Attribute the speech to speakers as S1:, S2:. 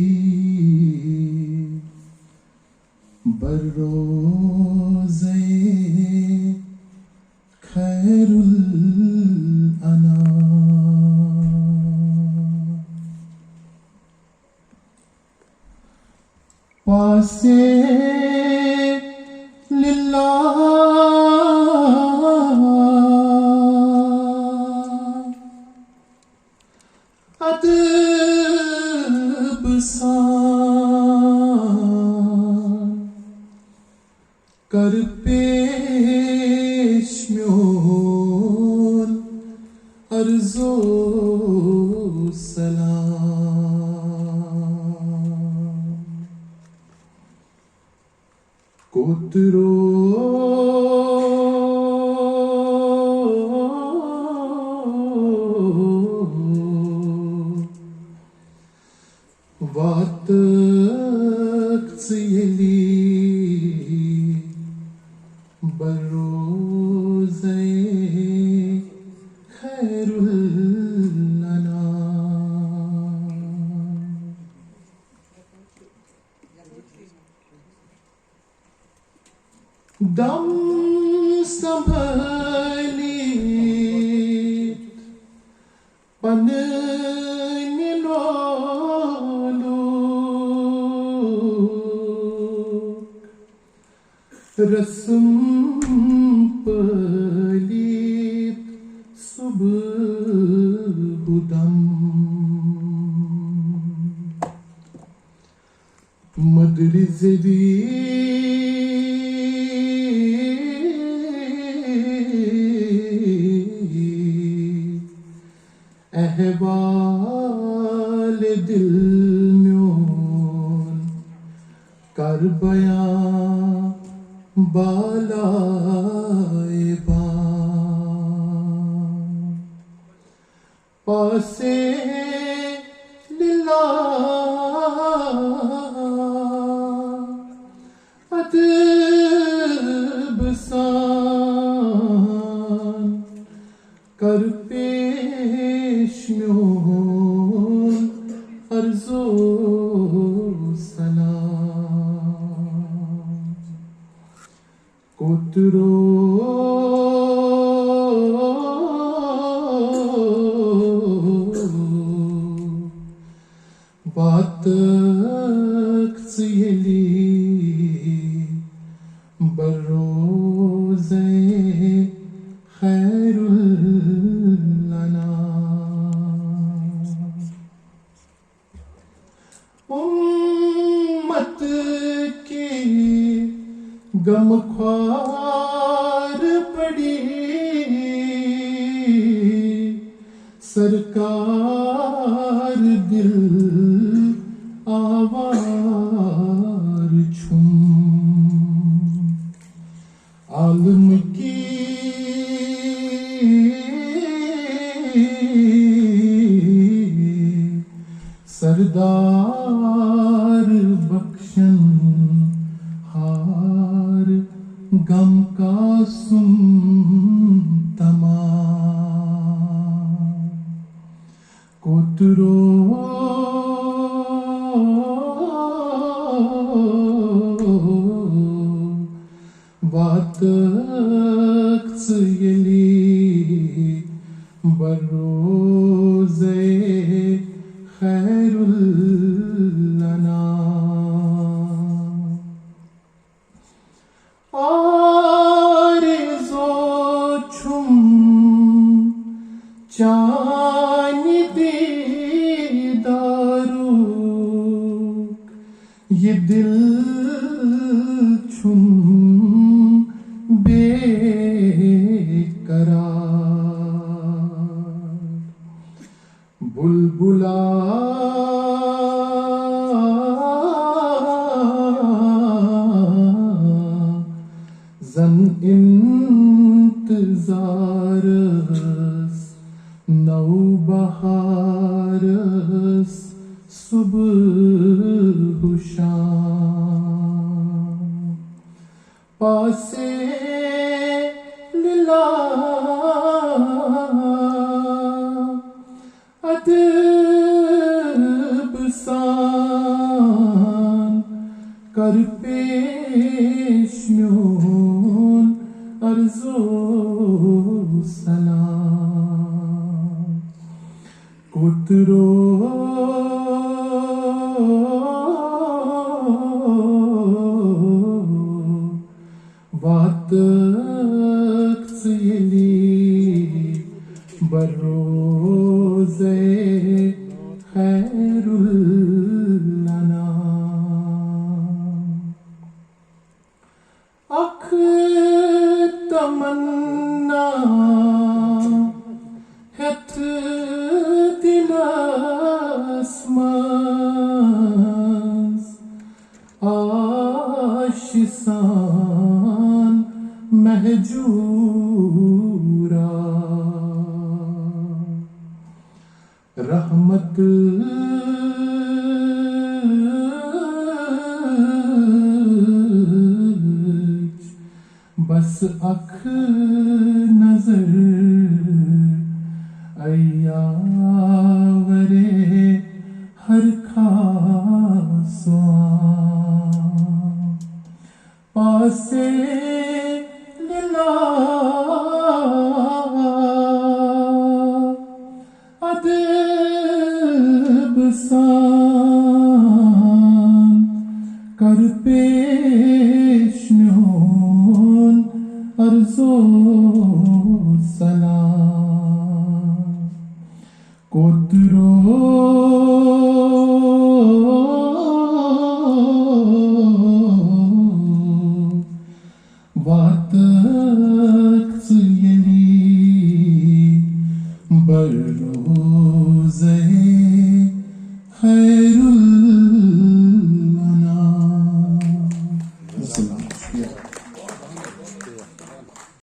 S1: واتقتيلي بالروزي خير الأنام پاسے للہ ادب سان کر پیش میون عرض و سلام کوترو واتقتيلي بالروزي خير الأنام دم سنبھالیت پننی لولوک رسم پلیت صبح دم مدرزدی احوال دل میون کر بیان بالائے بام پاسے للہ ادب سان کر پیش میون عرض و سلام کوترو واتقتيلي بالروزي خير الأنام امت کی غم خوار پڑی سرکار دل آوار چھم عالم کی سردار بخشن ہار غم کا سن تمام کوترو واتقتيلي بالروزي خير الأنام آرزو چھم چانی دیداروک یہ دل چھم بے قرار بلبلا زن انتظارس نو بہارس صبح و شام پاسے ادب سان کر پیش میون عرض و سلام کوترو واتک یلی بروز خیر الانام اخ تمنا ہتھ دلس مز آشسان مہجورا رحمت بس اکھ نظر ایاورے ہر خاصاں پاسے للا ادب سان کر پیش میون عرض و سلام کوترو واتک یلی بروز